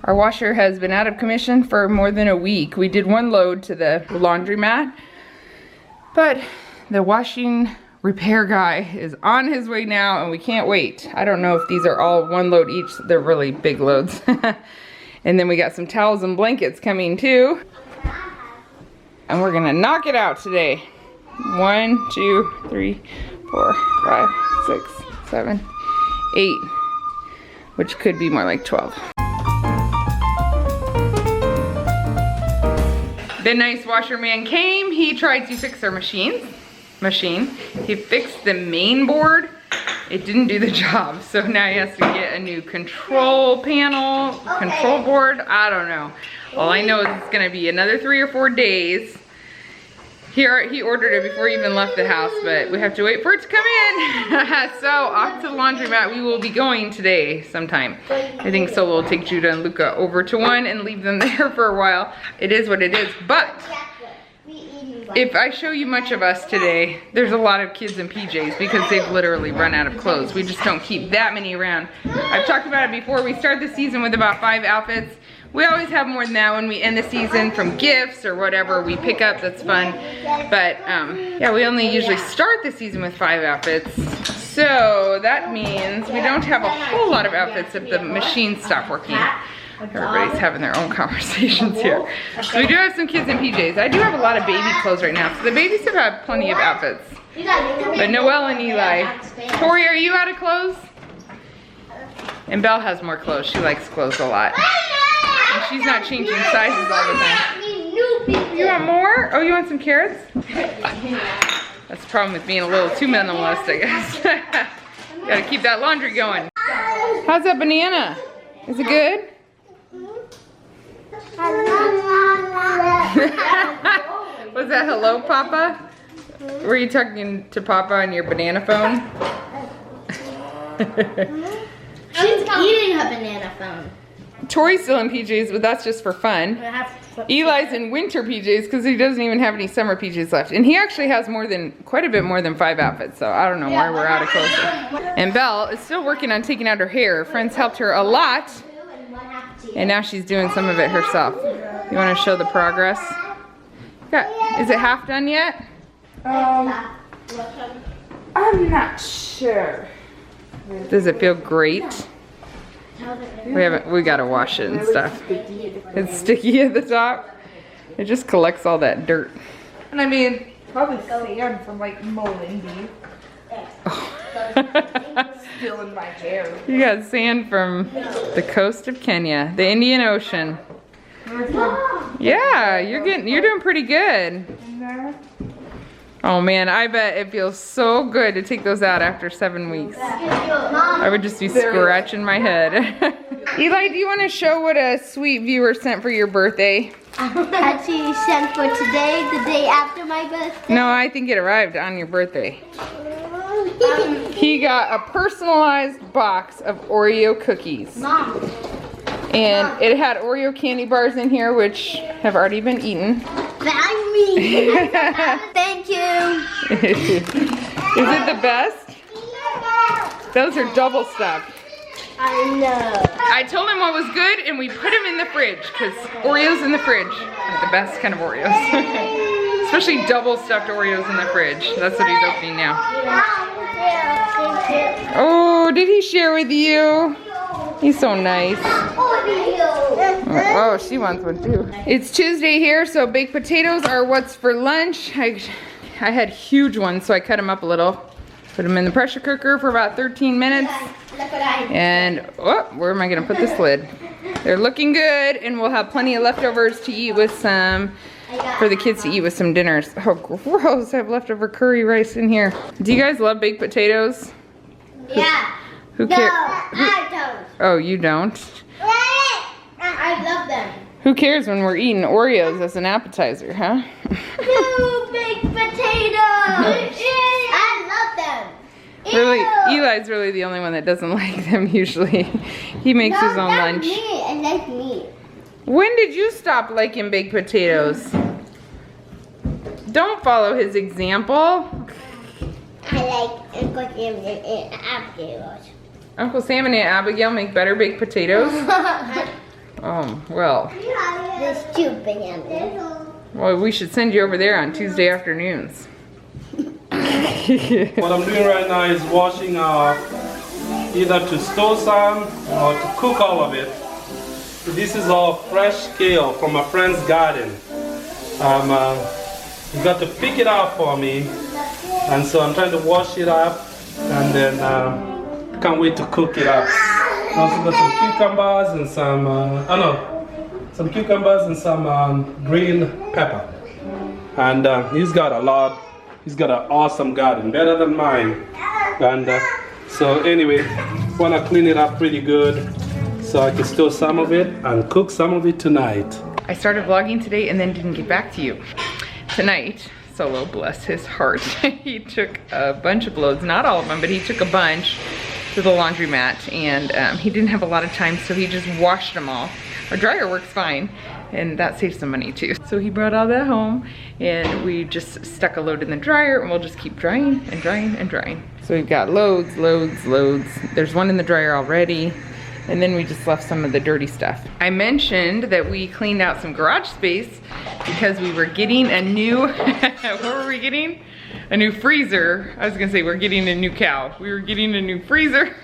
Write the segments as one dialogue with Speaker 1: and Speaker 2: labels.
Speaker 1: Our washer has been out of commission for more than a week. We did one load to the laundromat, but the washing repair guy is on his way now and we can't wait. I don't know if these are all one load each. They're really big loads. And then we got some towels and blankets coming too. And we're gonna knock it out today. 1, 2, 3, 4, 5, 6, 7, 8, which could be more like 12. The nice washerman came. He tried to fix our machine. He fixed the main board. It didn't do the job, so now he has to get a new control panel, control board. I don't know. All I know is it's gonna be another 3 or 4 days. He ordered it before he even left the house, but we have to wait for it to come in. So off to the laundromat we will be going today sometime. I think Solo will take Judah and Luka over to one and leave them there for a while. It is what it is, but if I show you much of us today, there's a lot of kids in PJs because they've literally run out of clothes. We just don't keep that many around. I've talked about it before. We start the season with about 5 outfits. We always have more than that when we end the season from gifts or whatever we pick up. That's fun. But yeah, we only usually start the season with 5 outfits. So that means we don't have a whole lot of outfits if the machines stop working. Everybody's having their own conversations here. So we do have some kids in PJs. I do have a lot of baby clothes right now. So the babies have had plenty of outfits. But Noelle and Eli. Tori, are you out of clothes? And Belle has more clothes. She likes clothes a lot. And she's not changing sizes all the time. You want more? Oh, you want some carrots? That's the problem with being a little too minimalist, I guess. Gotta keep that laundry going. How's that banana? Is it good? Was that hello, Papa? Were you talking to Papa on your banana phone?
Speaker 2: She's eating her banana phone.
Speaker 1: Tori's still in PJs, but that's just for fun. Eli's in winter PJs because he doesn't even have any summer PJs left. And he actually has quite a bit more than 5 outfits, so I don't know why we're out of clothes. And Belle is still working on taking out her hair. Her friends helped her a lot, and now she's doing some of it herself. You want to show the progress? Is it half done yet? I'm not sure. Does it feel great? We gotta wash it and stuff. It's sticky at the top. It just collects all that dirt.
Speaker 3: And I mean, probably sand from like mowing beef. Still in my hair.
Speaker 1: You got sand from the coast of Kenya, the Indian Ocean. Yeah, you're doing pretty good. Oh man, I bet it feels so good to take those out after 7 weeks. I would just be scratching my head. Eli, do you want to show what a sweet viewer sent for your birthday?
Speaker 2: Actually sent for today, the day after my birthday.
Speaker 1: No, I think it arrived on your birthday. He got a personalized box of Oreo cookies.
Speaker 2: Mom.
Speaker 1: And it had Oreo candy bars in here, which have already been eaten.
Speaker 2: That's me. Thank you.
Speaker 1: Is it the best? Those are double stuffed.
Speaker 2: I know.
Speaker 1: I told him what was good and we put them in the fridge because Oreos in the fridge are the best kind of Oreos. Especially double stuffed Oreos in the fridge. That's what he's opening now. Oh, did he share with you? He's so nice. Oh, she wants one too. It's Tuesday here, so baked potatoes are what's for lunch. I had huge ones, so I cut them up a little. Put them in the pressure cooker for about 13 minutes. And, oh, where am I gonna put this lid? They're looking good, and we'll have plenty of leftovers to eat with for the kids to eat with some dinners. Oh, gross, I have leftover curry rice in here. Do you guys love baked potatoes?
Speaker 2: Yeah.
Speaker 1: Who cares?
Speaker 2: I don't.
Speaker 1: Oh, you don't?
Speaker 2: I love them.
Speaker 1: Who cares when we're eating Oreos as an appetizer, huh?
Speaker 2: Two baked potatoes. I love them.
Speaker 1: Really, Eli's really the only one that doesn't like them usually. He makes his own lunch.
Speaker 2: Me. I like meat.
Speaker 1: When did you stop liking baked potatoes? Don't follow his example.
Speaker 2: I like Uncle Sam and Abigail.
Speaker 1: Uncle Sam and Aunt Abigail make better baked potatoes? Well.
Speaker 2: There's 2 bananas.
Speaker 1: Well, we should send you over there on Tuesday afternoons.
Speaker 4: What I'm doing right now is washing either to store some or to cook all of it. This is all fresh kale from a friend's garden. You got to pick it out for me, and so I'm trying to wash it up, and then can't wait to cook it up. I also got some cucumbers and some cucumbers and some green pepper. And he's got an awesome garden, better than mine. And so anyway, want to clean it up pretty good so I can store some of it and cook some of it tonight.
Speaker 1: I started vlogging today and then didn't get back to you. Tonight, Solo, bless his heart, he took a bunch of loads, not all of them, but he took a bunch to the laundromat, and he didn't have a lot of time, so he just washed them all. Our dryer works fine, and that saves some money too. So he brought all that home, and we just stuck a load in the dryer, and we'll just keep drying and drying and drying. So we've got loads, loads, loads. There's one in the dryer already, and then we just left some of the dirty stuff. I mentioned that we cleaned out some garage space because we were getting a new, what were we getting? A new freezer. I was gonna say we're getting a new cow. We were getting a new freezer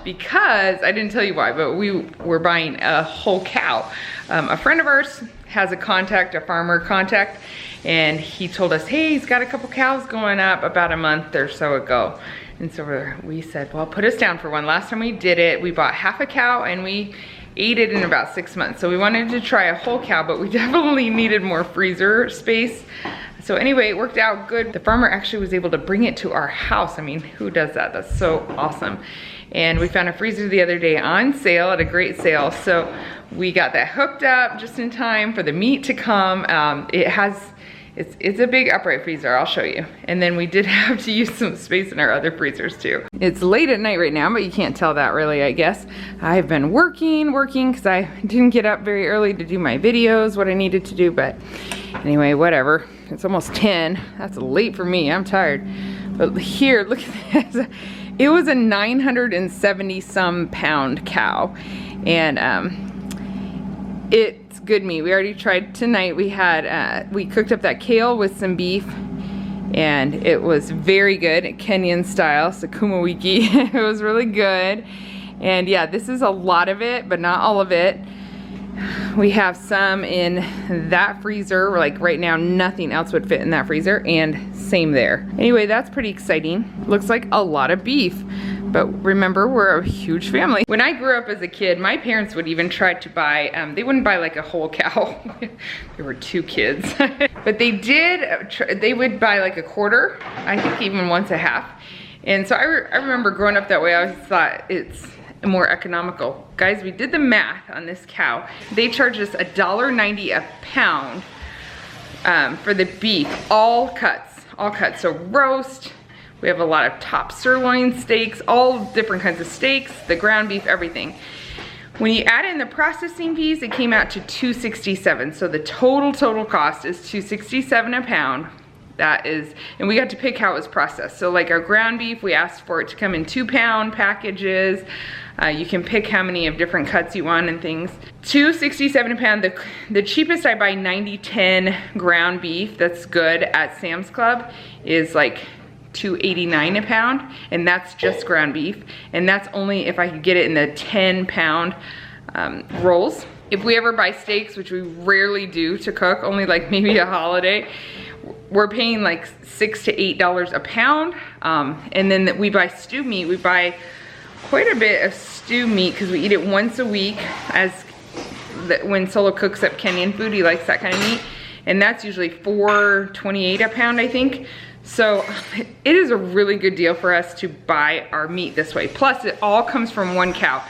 Speaker 1: because, I didn't tell you why, but we were buying a whole cow. A friend of ours has a contact, a farmer contact, and he told us, hey, he's got a couple cows going up about a month or so ago. And so we said, well, put us down for one. Last time we did it, we bought half a cow and we ate it in about 6 months. So we wanted to try a whole cow, but we definitely needed more freezer space. So anyway, it worked out good. The farmer actually was able to bring it to our house. I mean, who does that? That's so awesome. And we found a freezer the other day on sale, at a great sale. So we got that hooked up just in time for the meat to come. It's a big upright freezer, I'll show you. And then we did have to use some space in our other freezers too. It's late at night right now, but you can't tell that really, I guess. I've been working, because I didn't get up very early to do my videos, what I needed to do, but anyway, whatever. It's almost 10, that's late for me, I'm tired. But here, look at this. It was a 970 some pound cow. And it's good meat. We already tried tonight. We had, we cooked up that kale with some beef, and it was very good, Kenyan style, Sukuma wiki. It was really good. And yeah, this is a lot of it, but not all of it. We have some in that freezer. Like right now, nothing else would fit in that freezer, and same there. Anyway, that's pretty exciting. Looks like a lot of beef. But remember, we're a huge family. When I grew up as a kid, my parents would even try to buy, they wouldn't buy like a whole cow. There were 2 kids. But they would buy like a quarter, I think even once a half. And so I remember growing up that way, I always thought it's more economical. Guys, we did the math on this cow. They charged us $1.90 a pound for the beef, all cuts. So roast, we have a lot of top sirloin steaks, all different kinds of steaks, the ground beef, everything. When you add in the processing fees, it came out to $2.67. So the total cost is $2.67 a pound. That is, and we got to pick how it was processed. So like our ground beef, we asked for it to come in 2-pound packages. You can pick how many of different cuts you want and things. $2.67 a pound. The cheapest I buy 90/10 ground beef that's good at Sam's Club is like $2.89 a pound, and that's just ground beef. And that's only if I could get it in the 10-pound rolls. If we ever buy steaks, which we rarely do to cook, only like maybe a holiday, we're paying like $6 to $8 a pound. And then we buy stew meat. We buy quite a bit of stew meat because we eat it once a week, as when Solo cooks up Kenyan food, he likes that kind of meat. And that's usually $4.28 a pound, I think. So it is a really good deal for us to buy our meat this way. Plus it all comes from one cow.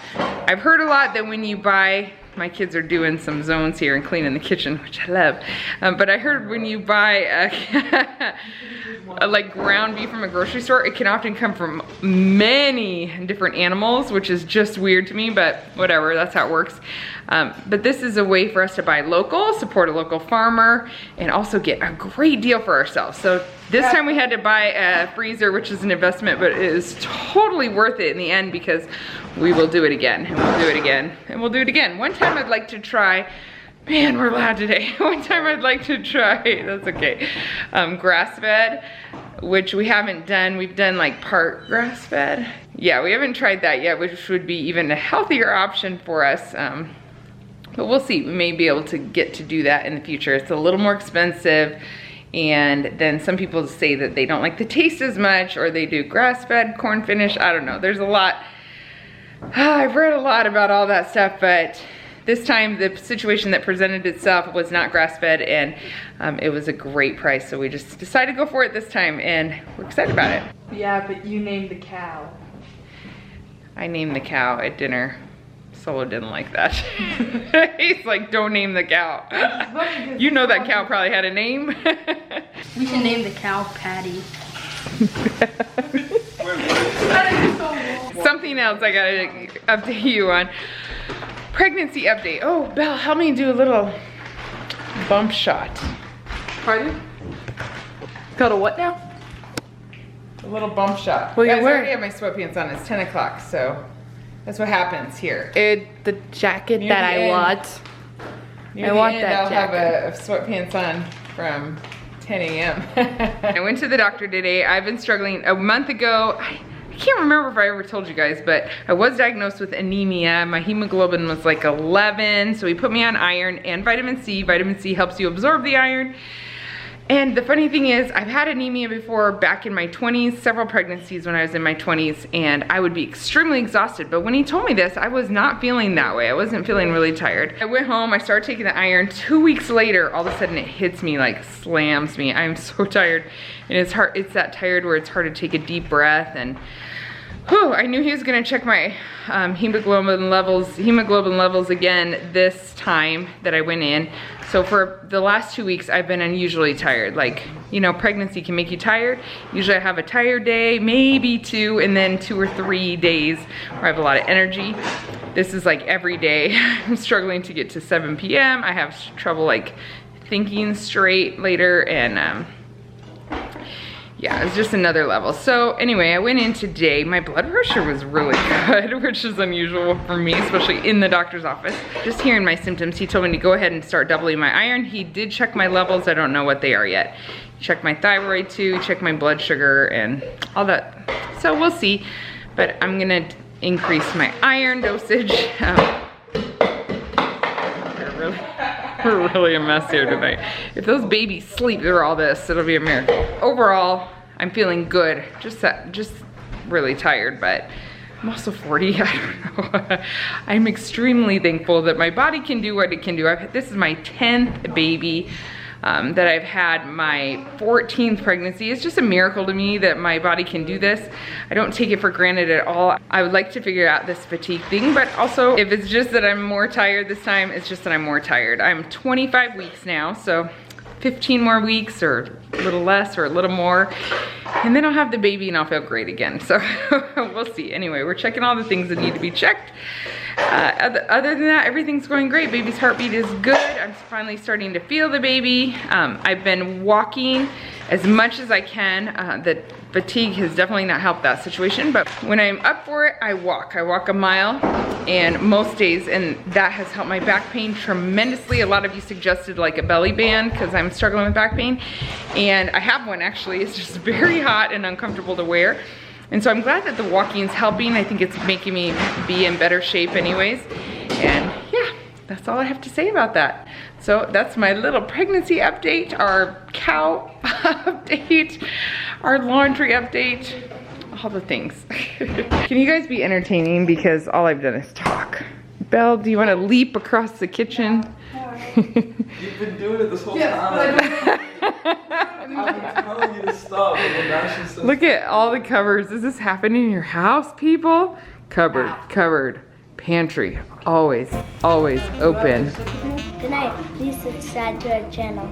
Speaker 1: I've heard a lot that when you buy, my kids are doing some zones here and cleaning the kitchen, which I love. But I heard when you buy like ground beef from a grocery store, it can often come from many different animals, which is just weird to me, but whatever, that's how it works. But this is a way for us to buy local, support a local farmer, and also get a great deal for ourselves. So this time we had to buy a freezer, which is an investment, but it is totally worth it in the end because we will do it again, and we'll do it again, and we'll do it again. One time I'd like to try, man, we're loud today. One time I'd like to try, that's okay, grass-fed, which we haven't done. We've done like part grass-fed. Yeah, we haven't tried that yet, which would be even a healthier option for us. But we'll see, we may be able to get to do that in the future. It's a little more expensive, and then some people say that they don't like the taste as much, or they do grass-fed, corn finish, I don't know. There's a lot, I've read a lot about all that stuff, but this time the situation that presented itself was not grass-fed, and it was a great price, so we just decided to go for it this time, and we're excited about it.
Speaker 3: Yeah, but you named the cow.
Speaker 1: I named the cow at dinner. Solo didn't like that. He's like, don't name the cow. You know that cow probably had a name.
Speaker 2: We should name the cow Patty.
Speaker 1: Something else I gotta update you on. Pregnancy update. Oh, Belle, help me do a little bump shot.
Speaker 3: Pardon? Got a what now?
Speaker 1: A little bump shot.
Speaker 3: Well,
Speaker 1: Guys,
Speaker 3: you're
Speaker 1: I already
Speaker 3: wearing
Speaker 1: have my sweatpants on. It's 10 o'clock, so that's what happens here.
Speaker 3: The jacket
Speaker 1: Near
Speaker 3: that
Speaker 1: the
Speaker 3: I
Speaker 1: end.
Speaker 3: want.
Speaker 1: Near
Speaker 3: I
Speaker 1: the
Speaker 3: want
Speaker 1: end,
Speaker 3: that
Speaker 1: I'll have a sweatpants on from 10 a.m. I went to the doctor today. I've been struggling. A month ago, I can't remember if I ever told you guys, but I was diagnosed with anemia. My hemoglobin was like 11, so he put me on iron and vitamin C. Vitamin C helps you absorb the iron. And the funny thing is, I've had anemia before back in my 20s, several pregnancies when I was in my 20s, and I would be extremely exhausted. But when he told me this, I was not feeling that way. I wasn't feeling really tired. I went home, I started taking the iron. 2 weeks later, all of a sudden it hits me, like slams me. I'm so tired. And it's hard, it's that tired where it's hard to take a deep breath. And whew, I knew he was gonna check my hemoglobin levels again this time that I went in. So for the last 2 weeks, I've been unusually tired. Like, you know, pregnancy can make you tired. Usually I have a tired day, maybe 2, and then 2 or 3 days where I have a lot of energy. This is like every day. I'm struggling to get to 7 p.m. I have trouble like thinking straight later, and yeah, it's just another level. So anyway, I went in today. My blood pressure was really good, which is unusual for me, especially in the doctor's office. Just hearing my symptoms, he told me to go ahead and start doubling my iron. He did check my levels. I don't know what they are yet. He checked my thyroid too, checked my blood sugar and all that. So we'll see, but I'm gonna increase my iron dosage. We're really a mess here tonight. If those babies sleep through all this, it'll be a miracle. Overall, I'm feeling good. Just really tired, but I'm also 40, I don't know. I'm extremely thankful that my body can do what it can do. This is my 10th baby that I've had, my 14th pregnancy. It's just a miracle to me that my body can do this. I don't take it for granted at all. I would like to figure out this fatigue thing, but also if it's just that I'm more tired this time, it's just that I'm more tired. I'm 25 weeks now, so 15 more weeks or a little less or a little more, and then I'll have the baby and I'll feel great again. So we'll see. Anyway, we're checking all the things that need to be checked. Other than that, everything's going great. Baby's heartbeat is good. I'm finally starting to feel the baby. I've been walking as much as I can. The fatigue has definitely not helped that situation, but when I'm up for it, I walk. I walk a mile, and most days, and that has helped my back pain tremendously. A lot of you suggested like a belly band because I'm struggling with back pain, and I have one actually. It's just very hot and uncomfortable to wear. And so I'm glad that the walking is helping. I think it's making me be in better shape anyways. And yeah, that's all I have to say about that. So that's my little pregnancy update, our cow update, our laundry update, all the things. Can you guys be entertaining? Because all I've done is talk. Belle, do you want to leap across the kitchen?
Speaker 5: You've been doing it this whole time. I've been telling you to stop.
Speaker 1: Look at all the cupboards. Does this happen in your house, people? Cupboard, cupboard, pantry, always, always open.
Speaker 2: Good night. Please subscribe to our channel.